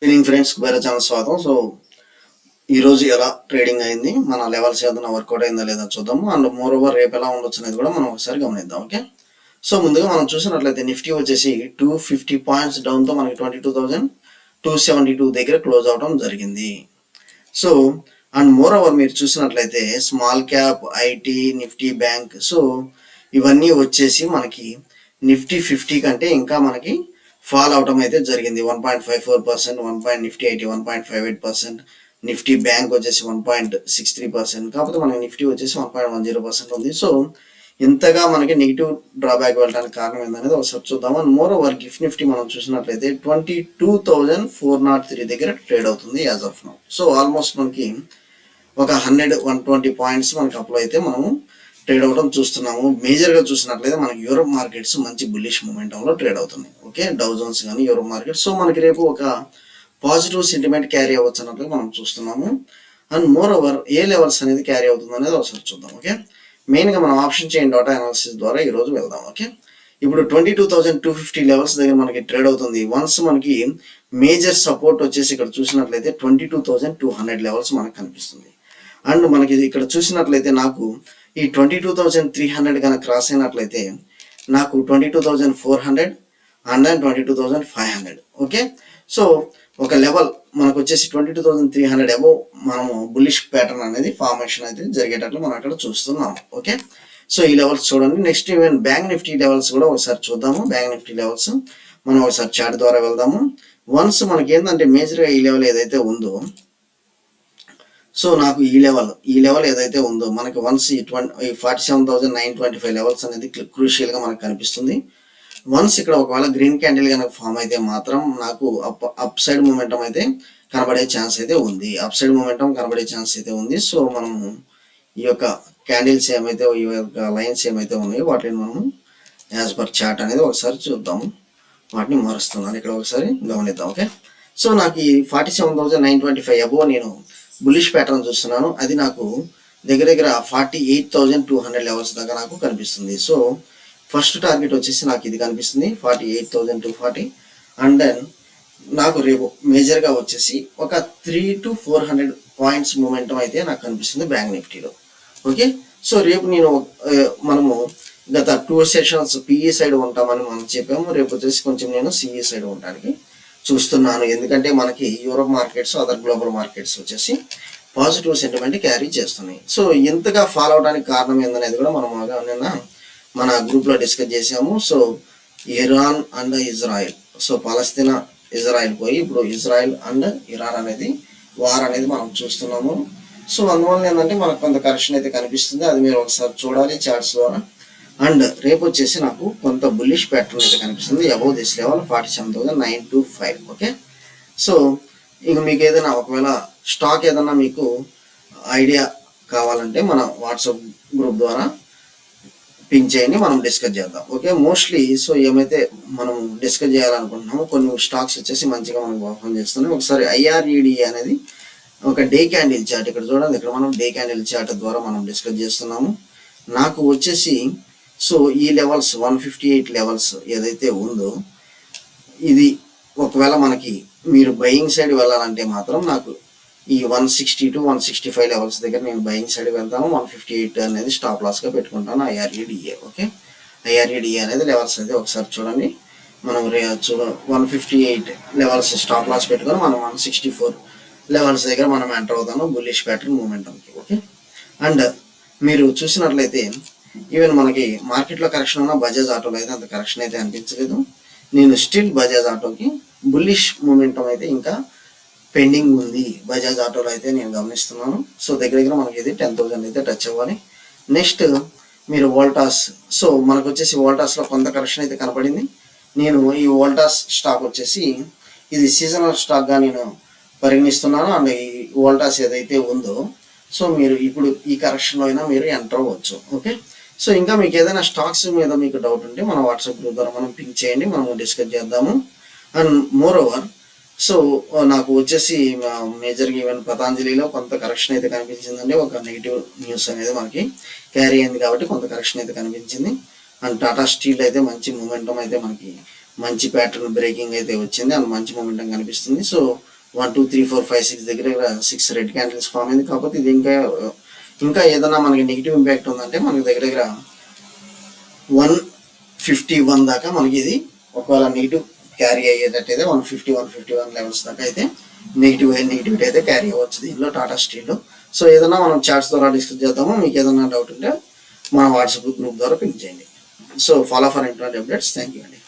Evening friends వేరే channel స్వాగతం. So ఈ రోజు ఎలా ట్రేడింగ్ అయింది, మన లెవెల్స్ ఏదైనా వర్కౌట్ అయిందా లేదా చూద్దాము. అండ్ మోర్ ఓవర్ రేపు ఎలా ఉండొచ్చు అనేది కూడా మనం ఒకసారి గమనిద్దాం. ఓకే, సో ముందుగా మనం చూసినట్లయితే నిఫ్టీ వచ్చేసి 250 పాయింట్స్ డౌన్తో మనకి 22,272 దగ్గర క్లోజ్ అవడం జరిగింది. సో అండ్ మోర్ ఓవర్ మీరు చూసినట్లయితే small cap, IT, Nifty bank, so ఇవన్నీ వచ్చేసి మనకి నిఫ్టీ 50 కంటే ఇంకా మనకి ఫాల్ అవటం అయితే జరిగింది. 1.54%, నిఫ్టీ 80 1.58%, నిఫ్టీ బ్యాంక్ వచ్చేసి 1.63%. కాకపోతే మనకి నిఫ్టీ వచ్చేసి 1.10% ఉంది. సో ఇంతగా మనకి నెగిటివ్ డ్రాబ్యాక్ వెళ్ళడానికి కారణం ఏంటనేది ఒకసారి చూద్దాం. And more over gift Nifty మనం చూసినట్లయితే 22,403 దగ్గర ట్రేడ్ అవుతుంది as of now. So almost మనకి ఒక 100-120 పాయింట్స్ మనకి అప్లో అయితే మనము ట్రేడ్ అవడం చూస్తున్నాము. మేజర్గా చూసినట్లయితే మనకి యూరోప్ మార్కెట్స్ మంచి బుల్లిష్ మూమెంటంలో ట్రేడ్ అవుతున్నాయి. ఓకే, డౌ జోన్స్ కానీ యూరోప్ మార్కెట్. సో మనకి రేపు ఒక పాజిటివ్ సెంటిమెంట్ క్యారీ అవ్వచ్చు అన్నట్లుగా మనం చూస్తున్నాము. And more over A levels అనేది క్యారీ అవుతుంది అనేది ఒకసారి చూద్దాం. ఓకే, మెయిన్గా మనం ఆప్షన్ చైన్ డాటా అనాలిసిస్ ద్వారా ఈరోజు వెళ్దాం. ఓకే, ఇప్పుడు 22,250 లెవెల్స్ దగ్గర మనకి ట్రేడ్ అవుతుంది. వన్స్ మనకి మేజర్ సపోర్ట్ వచ్చేసి ఇక్కడ చూసినట్లయితే 22,200 లెవెల్స్ మనకు కనిపిస్తుంది. అండ్ మనకి ఇక్కడ చూసినట్లయితే నాకు ఈ 22,300 కనుక క్రాస్ అయినట్లయితే నాకు 22,400 అండ్ 22,500. ఓకే, సో ఒక లెవెల్ మనకు వచ్చేసి 22,300 అబోవ్ మనము బుల్లిష్ ప్యాటర్న్ అనేది ఫార్మేషన్ అయితే జరిగేటట్లు మనం అక్కడ చూస్తున్నాము. ఓకే, సో ఈ లెవెల్స్ చూడండి. Next even bank Nifty levels కూడా ఒకసారి చూద్దాము. బ్యాంక్ నిఫ్టీ లెవెల్స్ మనం ఒకసారి చార్ట్ ద్వారా వెళ్దాము. వన్స్ మనకి ఏంటంటే మేజర్గా ఈ లెవెల్ ఏదైతే ఉందో, సో నాకు ఈ లెవెల్ ఏదైతే ఉందో మనకి వన్స్ ఈ 47,925 లెవెల్స్ అనేది క్రూషియల్గా మనకు కనిపిస్తుంది. వన్స్ ఇక్కడ ఒకవేళ గ్రీన్ క్యాండిల్ కనుక ఫామ్ అయితే మాత్రం నాకు అప్ సైడ్ మూమెంటం అయితే కనబడే ఛాన్స్ అయితే ఉంది. సో మనము ఈ యొక్క క్యాండిల్స్ ఏమైతే, ఈ యొక్క లైన్స్ ఏమైతే ఉన్నాయో వాటిని మనము యాజ్ పర్ చార్ట్ అనేది ఒకసారి చూద్దాము. వాటిని మారుస్తున్నాను ఇక్కడ ఒకసారి గమనిద్దాం. ఓకే, సో నాకు ఈ 47,925 అబోవ్ నేను బుల్లిష్ ప్యాటర్న్ చూస్తున్నాను. అది నాకు దగ్గర 48,200 లెవెల్స్ దాకా నాకు కనిపిస్తుంది. సో ఫస్ట్ టార్గెట్ వచ్చేసి నాకు ఇది కనిపిస్తుంది 48,240. అండ్ దెన్ నాకు రేపు మేజర్గా వచ్చేసి ఒక 300-400 పాయింట్స్ మూమెంటం అయితే నాకు కనిపిస్తుంది బ్యాంక్ నిఫ్టీలో. ఓకే, సో రేపు మనము గత 2 సెషన్స్ పిఈ సైడ్ ఉంటామని మనం చెప్పాము. రేపు వచ్చేసి కొంచెం నేను సిఈ సైడ్ ఉండడానికి చూస్తున్నాను. ఎందుకంటే మనకి Europe markets, other global markets వచ్చేసి పాజిటివ్ సెంటిమెంట్ క్యారీ చేస్తున్నాయి. సో ఇంతగా ఫాలో అవడానికి కారణం ఏందనేది కూడా మనం నిన్న మన గ్రూప్లో డిస్కస్ చేసాము. So Iran and Israel, so Palestine Israel పోయి ఇప్పుడు ఇజ్రాయెల్ అండ్ ఇరాన్ అనేది వార్ అనేది మనం చూస్తున్నాము. సో అందువల్ల ఏంటంటే మనకు కొంత కరెక్షన్ అయితే కనిపిస్తుంది. అది మీరు ఒకసారి చూడాలి చార్ట్స్ ద్వారా. అండ్ రేపు వచ్చేసి నాకు కొంత బుల్లిష్ ప్యాటర్న్ అయితే కనిపిస్తుంది above this level 47,925. Okay, so ఇక మీకు ఏదైనా ఒకవేళ స్టాక్ ఏదైనా మీకు ఐడియా కావాలంటే మన వాట్సాప్ గ్రూప్ ద్వారా పింక్ చేయండి, మనం డిస్కస్ చేద్దాం. ఓకే, మోస్ట్లీ సో ఏమైతే మనం డిస్కస్ చేయాలనుకుంటున్నామో కొన్ని స్టాక్స్ వచ్చేసి మంచిగా మనకు పర్ఫార్మ్ చేస్తున్నాయి. ఒకసారి IRED అనేది ఒక డే క్యాండిల్ చార్ట్ ఇక్కడ చూడండి. ఇక్కడ మనం డే క్యాండిల్ చార్ట్ ద్వారా మనం డిస్కస్ చేస్తున్నాము. నాకు వచ్చేసి సో ఈ లెవెల్స్ 158 లెవెల్స్ ఏదైతే ఉందో, ఇది ఒకవేళ మనకి మీరు బయింగ్ సైడ్ వెళ్ళాలంటే మాత్రం నాకు ఈ 160-165 లెవెల్స్ దగ్గర నేను బయింగ్ సైడ్ వెళ్తాను. 158 అనేది స్టాప్ లాస్గా పెట్టుకుంటాను IREDA. ఓకే, IREDA అనేది లెవెల్స్ అయితే ఒకసారి చూడండి. మనం 158 లెవెల్స్ స్టాప్ లాస్ పెట్టుకొని మనం 164 లెవెల్స్ దగ్గర మనం ఎంటర్ అవుతాము బుల్లిష్ ప్యాటర్న్ మూమెంటంకి. ఓకే, అండ్ మీరు చూసినట్లయితే ఈవెన్ మనకి మార్కెట్లో కరెక్షన్ ఉన్న బజాజ్ ఆటోలో అయితే అంత కరెక్షన్ అయితే అనిపించలేదు. నేను స్టిల్ బజాజ్ ఆటోకి బుల్లిష్ మూమెంటం అయితే ఇంకా పెండింగ్ ఉంది బజాజ్ ఆటోలో అయితే నేను గమనిస్తున్నాను. సో దగ్గర మనకి ఇది 10,000 అయితే టచ్ అవ్వాలి. నెక్స్ట్ మీరు వోల్టాస్, సో మనకు వచ్చేసి వోల్టాస్లో కొంత కరెక్షన్ అయితే కనపడింది. నేను ఈ వోల్టాస్ స్టాక్ వచ్చేసి ఇది సీజనల్ స్టాక్గా నేను పరిగణిస్తున్నాను. అండ్ ఈ వోల్టాస్ ఏదైతే ఉందో, సో మీరు ఇప్పుడు ఈ కరెక్షన్లో అయినా మీరు ఎంటర్ అవ్వచ్చు. ఓకే, సో ఇంకా మీకు ఏదైనా స్టాక్స్ మీద మీకు డౌట్ ఉంటే మన వాట్సాప్ గ్రూప్ ద్వారా మనం పింక్ చేయండి, మనం డిస్కస్ చేద్దాము. అండ్ మోర్ ఓవర్ సో నాకు వచ్చేసి మేజర్గా ఈవెన్ పతాంజలిలో కొంత కరెక్షన్ అయితే కనిపించిందండి. ఒక నెగిటివ్ న్యూస్ అనేది మనకి క్యారీ అయింది కాబట్టి కొంత కరెక్షన్ అయితే కనిపించింది. అండ్ టాటా స్టీల్ అయితే మంచి మూమెంటం అయితే మనకి మంచి ప్యాటర్న్ బ్రేకింగ్ అయితే వచ్చింది అండ్ మంచి మూమెంటం కనిపిస్తుంది. సో 1 2 3 4 5 6 దగ్గర 6 రెడ్ క్యాండిల్స్ ఫామ్ అయింది. కాకపోతే ఇది ఇంకా ఏదైనా మనకి నెగిటివ్ ఇంపాక్ట్ ఉందంటే మనకి దగ్గర 151 దాకా మనకి ఇది ఒకవేళ నెగిటివ్ క్యారీ అయ్యేటట్టయితే 151 లెవెల్స్ దాకా అయితే నెగిటివిటీ అయితే క్యారీ అవ్వచ్చు దీనిలో టాటా స్టీల్లో. సో ఏదైనా మనం చార్ట్స్ ద్వారా డిస్కస్ చేద్దాము. మీకు ఏదైనా డౌట్ ఉంటే మన వాట్సాప్ గ్రూప్ ద్వారా పింక్ చేయండి. So follow for internet updates. Thank you అండి.